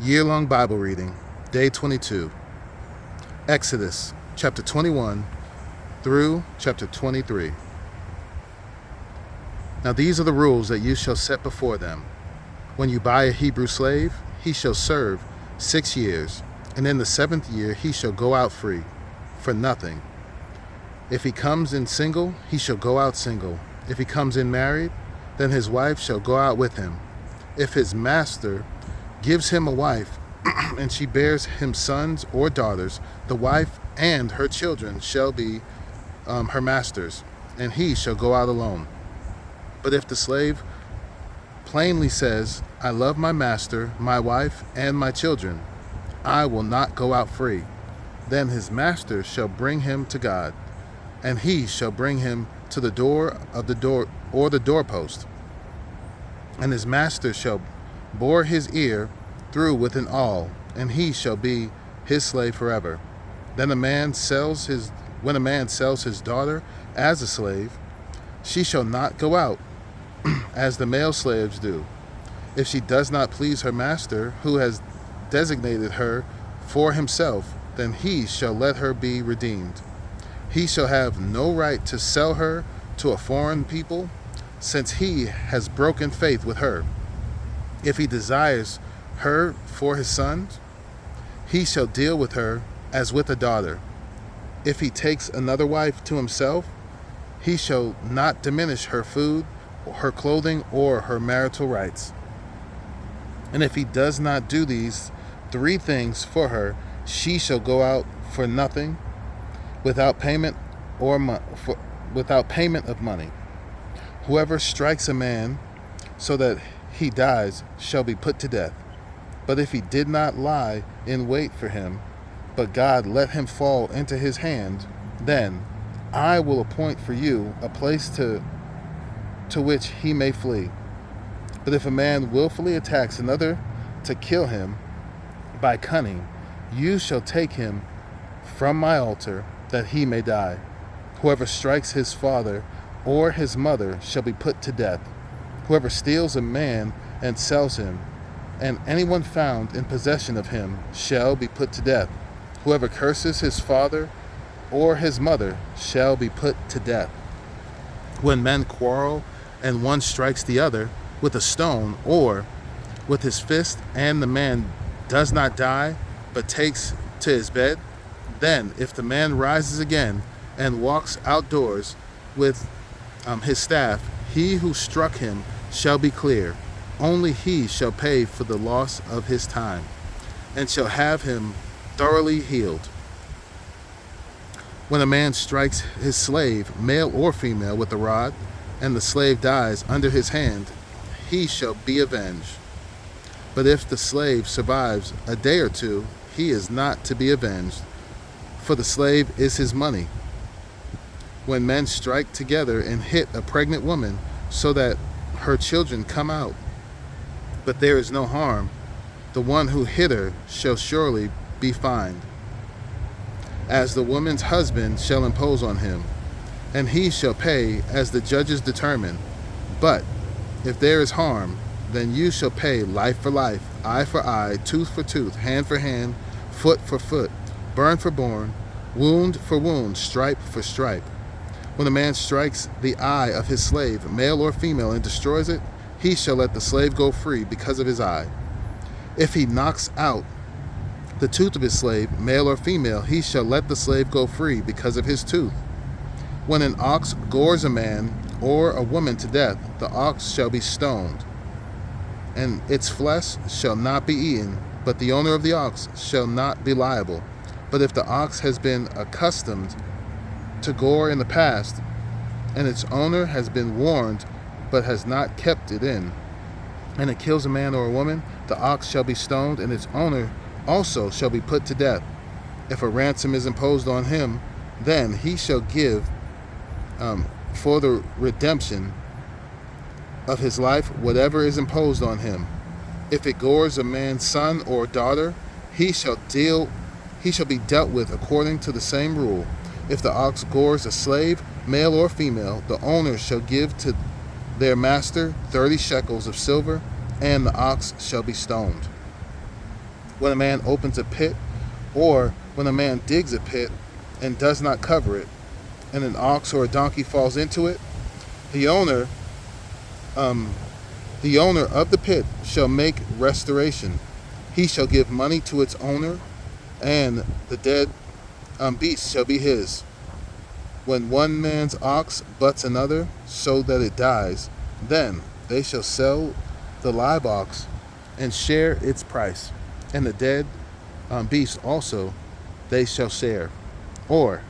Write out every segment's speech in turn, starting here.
Year-long Bible reading, Day 22, Exodus, chapter 21 through chapter 23. Now these are the rules that you shall set before them. When you buy a Hebrew slave, he shall serve 6 years, and in the 7th year he shall go out free, for nothing. If he comes in single, he shall go out single. If he comes in married, then his wife shall go out with him. If his master gives him a wife, and she bears him sons or daughters, the wife and her children shall be her master's, and he shall go out alone. But if the slave plainly says, I love my master, my wife, and my children, I will not go out free, then his master shall bring him to God, and he shall bring him to the door of the door or the doorpost, and his master shall bore his ear through with an awl, and he shall be his slave forever. Then when a man sells his daughter as a slave, she shall not go out as the male slaves do. If she does not please her master, who has designated her for himself, then he shall let her be redeemed. He shall have no right to sell her to a foreign people, since he has broken faith with her. If he desires her for his sons, he shall deal with her as with a daughter. If he takes another wife to himself, he shall not diminish her food, her clothing, or her marital rights. And if he does not do these 3 things for her, she shall go out for nothing, without payment of money. Whoever strikes a man so that he dies shall be put to death. But if he did not lie in wait for him, but God let him fall into his hand, then I will appoint for you a place to which he may flee. But if a man willfully attacks another to kill him by cunning, you shall take him from my altar, that he may die. Whoever strikes his father or his mother shall be put to death. Whoever steals a man and sells him, and anyone found in possession of him, shall be put to death. Whoever curses his father or his mother shall be put to death. When men quarrel and one strikes the other with a stone or with his fist, and the man does not die but takes to his bed, then if the man rises again and walks outdoors with his staff, he who struck him shall be clear. Only he shall pay for the loss of his time, and shall have him thoroughly healed. When a man strikes his slave, male or female, with a rod, and the slave dies under his hand, he shall be avenged. But if the slave survives a day or 2, he is not to be avenged, for the slave is his money. When men strike together and hit a pregnant woman so that her children come out, but there is no harm, the one who hit her shall surely be fined, as the woman's husband shall impose on him, and he shall pay as the judges determine. But if there is harm, then you shall pay life for life, eye for eye, tooth for tooth, hand for hand, foot for foot, burn for burn, wound for wound, stripe for stripe. When a man strikes the eye of his slave, male or female, and destroys it, he shall let the slave go free because of his eye. If he knocks out the tooth of his slave, male or female, he shall let the slave go free because of his tooth. When an ox gores a man or a woman to death, the ox shall be stoned, and its flesh shall not be eaten, but the owner of the ox shall not be liable. But if the ox has been accustomed to gore in the past, and its owner has been warned but has not kept it in, and it kills a man or a woman, the ox shall be stoned, and its owner also shall be put to death. If a ransom is imposed on him, then he shall give for the redemption of his life whatever is imposed on him. If it gores a man's son or daughter, he shall be dealt with according to the same rule. If the ox gores a slave, male or female, the owner shall give to their master 30 shekels of silver, and the ox shall be stoned. when a man opens a pit, or when a man digs a pit and does not cover it, and an ox or a donkey falls into it, the owner, the owner of the pit shall make restoration. He shall give money to its owner, and the dead beast shall be his. When one man's ox butts another, so that it dies, then they shall sell the live ox and share its price, and the dead beast also they shall share. Or,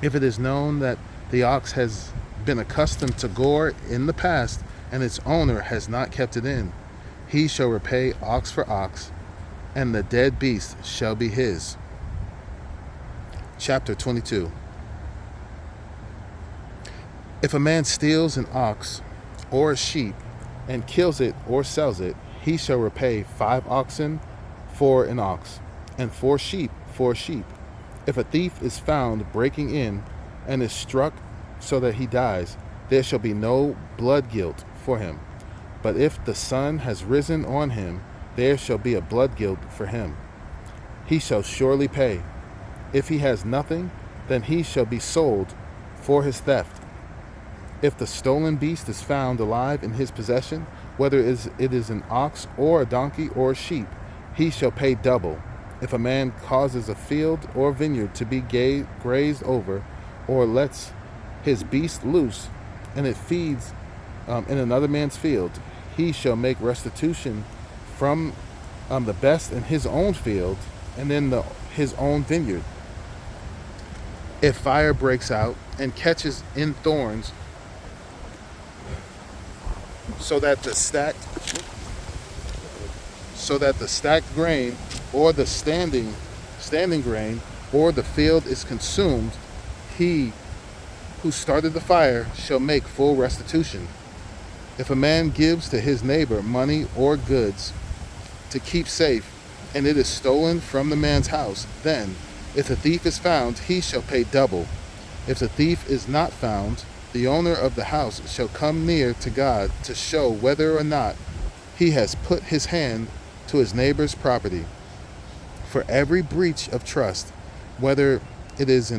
if it is known that the ox has been accustomed to gore in the past, and its owner has not kept it in, he shall repay ox for ox, and the dead beast shall be his. Chapter 22. If a man steals an ox or a sheep and kills it or sells it, he shall repay 5 oxen for an ox, and 4 sheep for a sheep. If a thief is found breaking in and is struck so that he dies, there shall be no blood guilt for him. But if the sun has risen on him, there shall be a blood guilt for him. He shall surely pay. If he has nothing, then he shall be sold for his theft. If the stolen beast is found alive in his possession, whether it is an ox or a donkey or a sheep, he shall pay double. If a man causes a field or vineyard to be grazed over, or lets his beast loose, and it feeds in another man's field, he shall make restitution from the best in his own field and in his own vineyard. If fire breaks out and catches in thorns, so that the stacked grain or the standing grain or the field is consumed, he who started the fire shall make full restitution. If a man gives to his neighbor money or goods to keep safe, and it is stolen from the man's house, then, if the thief is found, he shall pay double. If the thief is not found, the owner of the house shall come near to God to show whether or not he has put his hand to his neighbor's property. For every breach of trust, whether it is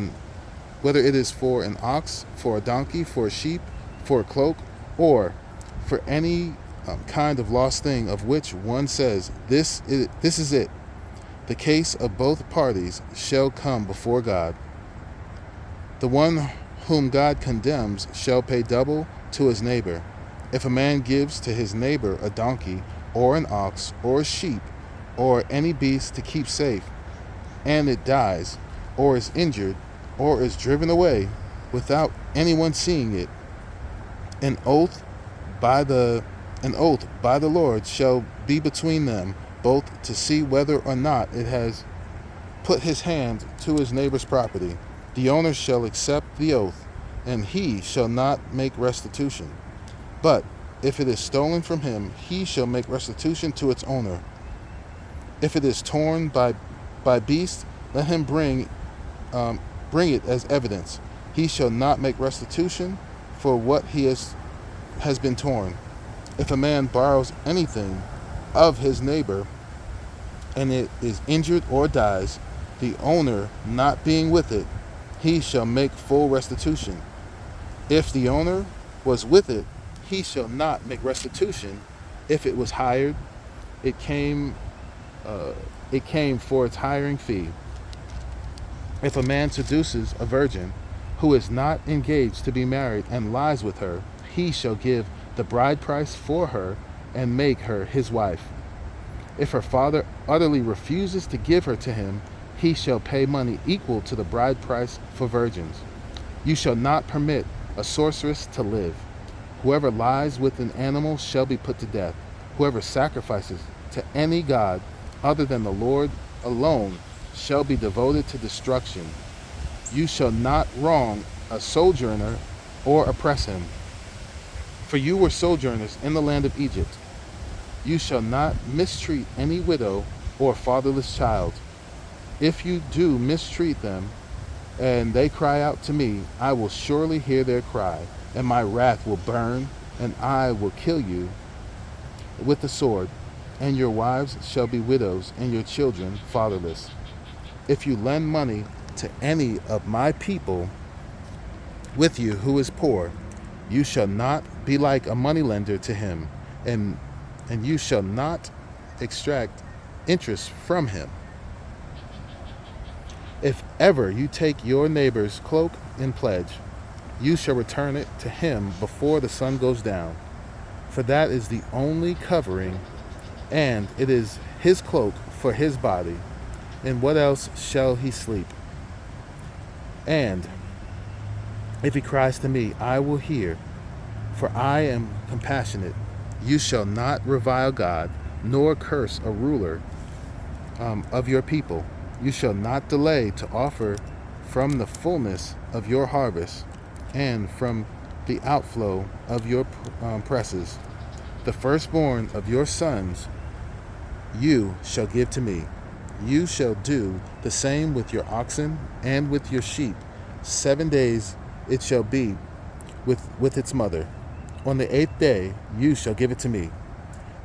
for an ox, for a donkey, for a sheep, for a cloak, or for any kind of lost thing of which one says, this is it, the case of both parties shall come before God. The one whom God condemns shall pay double to his neighbor. If a man gives to his neighbor a donkey, or an ox, or a sheep, or any beast to keep safe, and it dies, or is injured, or is driven away without anyone seeing it, an oath by the Lord shall be between them both to see whether or not it has put his hand to his neighbor's property. The owner shall accept the oath, and he shall not make restitution. But if it is stolen from him, he shall make restitution to its owner. If it is torn by beast, let him bring it as evidence. He shall not make restitution for what he has been torn. If a man borrows anything of his neighbor, and it is injured or dies, the owner not being with it, he shall make full restitution. If the owner was with it, he shall not make restitution. If it was hired, it came for its hiring fee. If a man seduces a virgin who is not engaged to be married and lies with her, he shall give the bride price for her and make her his wife. If her father utterly refuses to give her to him, he shall pay money equal to the bride price for virgins. You shall not permit a sorceress to live. Whoever lies with an animal shall be put to death. Whoever sacrifices to any god other than the Lord alone shall be devoted to destruction. You shall not wrong a sojourner or oppress him, for you were sojourners in the land of Egypt. You shall not mistreat any widow or fatherless child. If you do mistreat them, and they cry out to me, I will surely hear their cry, and my wrath will burn, and I will kill you with the sword. and your wives shall be widows, and your children fatherless. If you lend money to any of my people with you who is poor, you shall not be like a moneylender to him, and you shall not extract interest from him. If ever you take your neighbor's cloak in pledge, you shall return it to him before the sun goes down, for that is the only covering, and it is his cloak for his body. In what else shall he sleep? And if he cries to me, I will hear, for I am compassionate. You shall not revile God, nor curse a ruler of your people. You shall not delay to offer from the fullness of your harvest, and from the outflow of your presses. The firstborn of your sons you shall give to me. You shall do the same with your oxen and with your sheep. 7 days it shall be with its mother. On the 8th day you shall give it to me.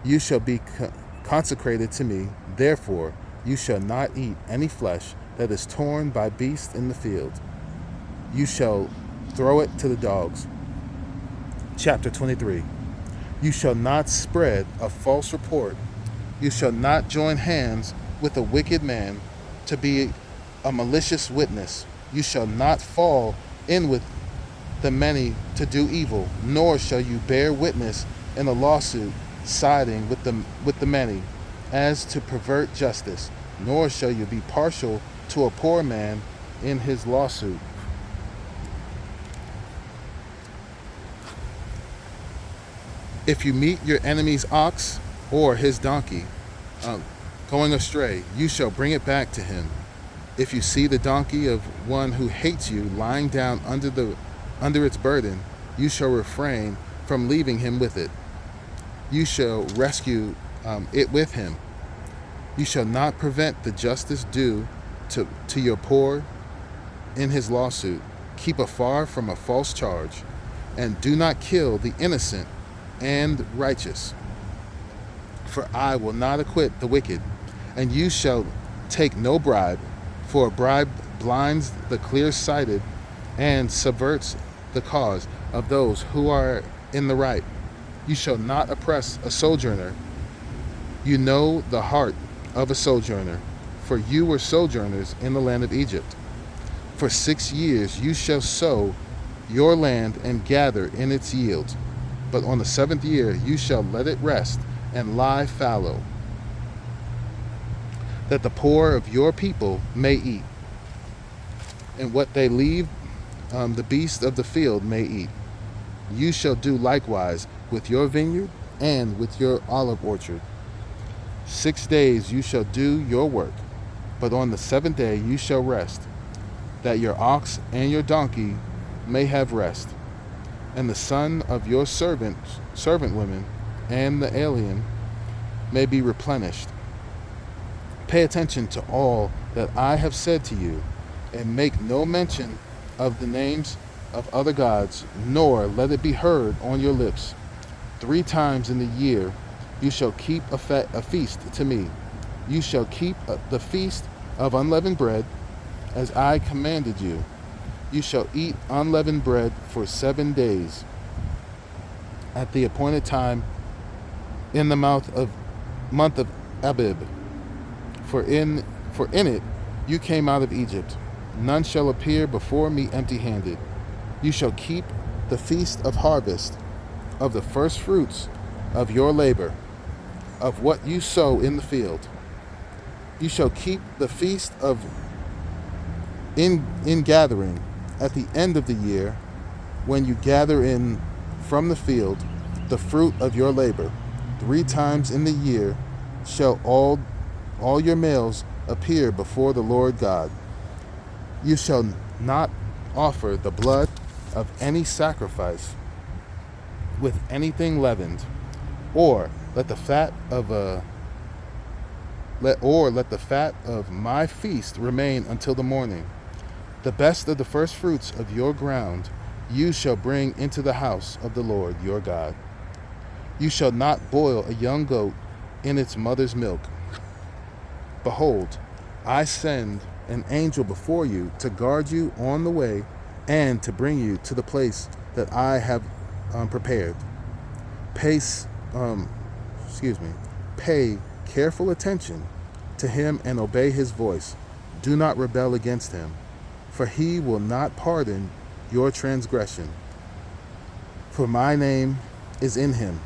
You shall be consecrated to me. Therefore you shall not eat any flesh that is torn by beasts in the field. You shall throw it to the dogs. Chapter 23. You shall not spread a false report. You shall not join hands with a wicked man to be a malicious witness. You shall not fall in with the many to do evil, nor shall you bear witness in a lawsuit siding with the many as to pervert justice, nor shall you be partial to a poor man in his lawsuit. If you meet your enemy's ox or his donkey going astray, you shall bring it back to him. If you see the donkey of one who hates you lying down under its burden, you shall refrain from leaving him with it. You shall rescue it with him. You shall not prevent the justice due to your poor in his lawsuit. Keep afar from a false charge, and do not kill the innocent and righteous. For I will not acquit the wicked, and you shall take no bribe, for a bribe blinds the clear-sighted and subverts the cause of those who are in the right. You shall not oppress a sojourner. You know the heart of a sojourner, for you were sojourners in the land of Egypt. For 6 years you shall sow your land and gather in its yield. But on the 7th year you shall let it rest and lie fallow, that the poor of your people may eat, and what they leave the beasts of the field may eat. You shall do likewise with your vineyard and with your olive orchard. 6 days you shall do your work, but on the 7th day you shall rest, that your ox and your donkey may have rest, and the son of your servant women and the alien may be replenished. Pay attention to all that I have said to you, and make no mention of the names of other gods, nor let it be heard on your lips. 3 times in the year you shall keep a feast to me. You shall keep the feast of unleavened bread, as I commanded you. You shall eat unleavened bread for 7 days at the appointed time in the month of Abib. For in it you came out of Egypt. None shall appear before me empty-handed. You shall keep the feast of harvest, of the first fruits of your labor, of what you sow in the field. You shall keep the feast of in gathering at the end of the year, when you gather in from the field the fruit of your labor. 3 times in the year shall all your males appear before the Lord God. You shall not offer the blood of any sacrifice with anything leavened, or let the fat of my feast remain until the morning. The best of the first fruits of your ground you shall bring into the house of the Lord your God. You shall not boil a young goat in its mother's milk. Behold, I send an angel before you to guard you on the way and to bring you to the place that I have prepared. Pay, Pay careful attention to him and obey his voice. Do not rebel against him, for he will not pardon your transgression. For my name is in him.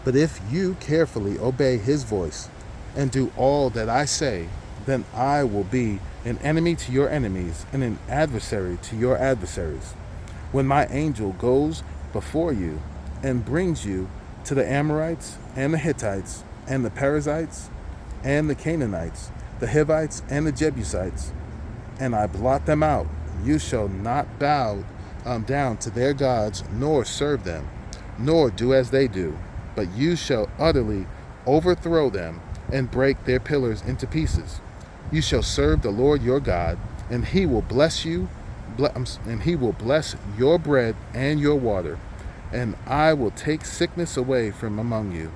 But if you carefully obey his voice and do all that I say, then I will be an enemy to your enemies and an adversary to your adversaries. When my angel goes before you and brings you to the Amorites and the Hittites and the Perizzites and the Canaanites, the Hivites and the Jebusites, and I blot them out, you shall not bow down to their gods, nor serve them, nor do as they do, but you shall utterly overthrow them and break their pillars into pieces. You shall serve the Lord your God, and he will bless you, and he will bless your bread and your water, and I will take sickness away from among you.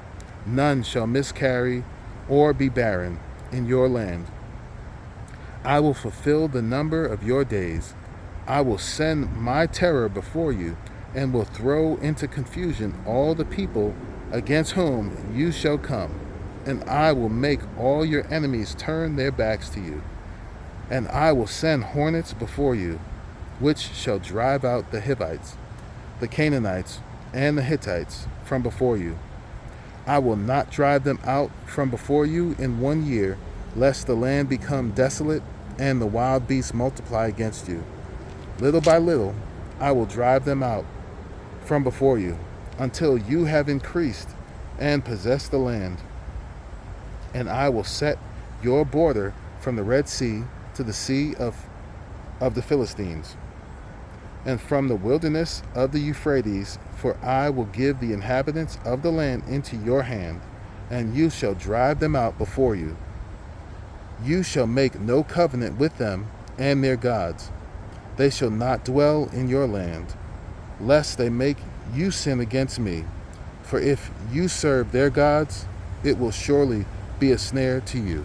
None shall miscarry or be barren in your land. I will fulfill the number of your days. I will send my terror before you, and will throw into confusion all the people against whom you shall come. And I will make all your enemies turn their backs to you. And I will send hornets before you, which shall drive out the Hivites, the Canaanites, and the Hittites from before you. I will not drive them out from before you in 1 year, lest the land become desolate and the wild beasts multiply against you. Little by little, I will drive them out from before you, until you have increased and possessed the land. And I will set your border from the Red Sea to the sea of the Philistines, and from the wilderness of the Euphrates, for I will give the inhabitants of the land into your hand, and you shall drive them out before you. You shall make no covenant with them and their gods. They shall not dwell in your land, lest they make you sin against me. For if you serve their gods, it will surely be a snare to you.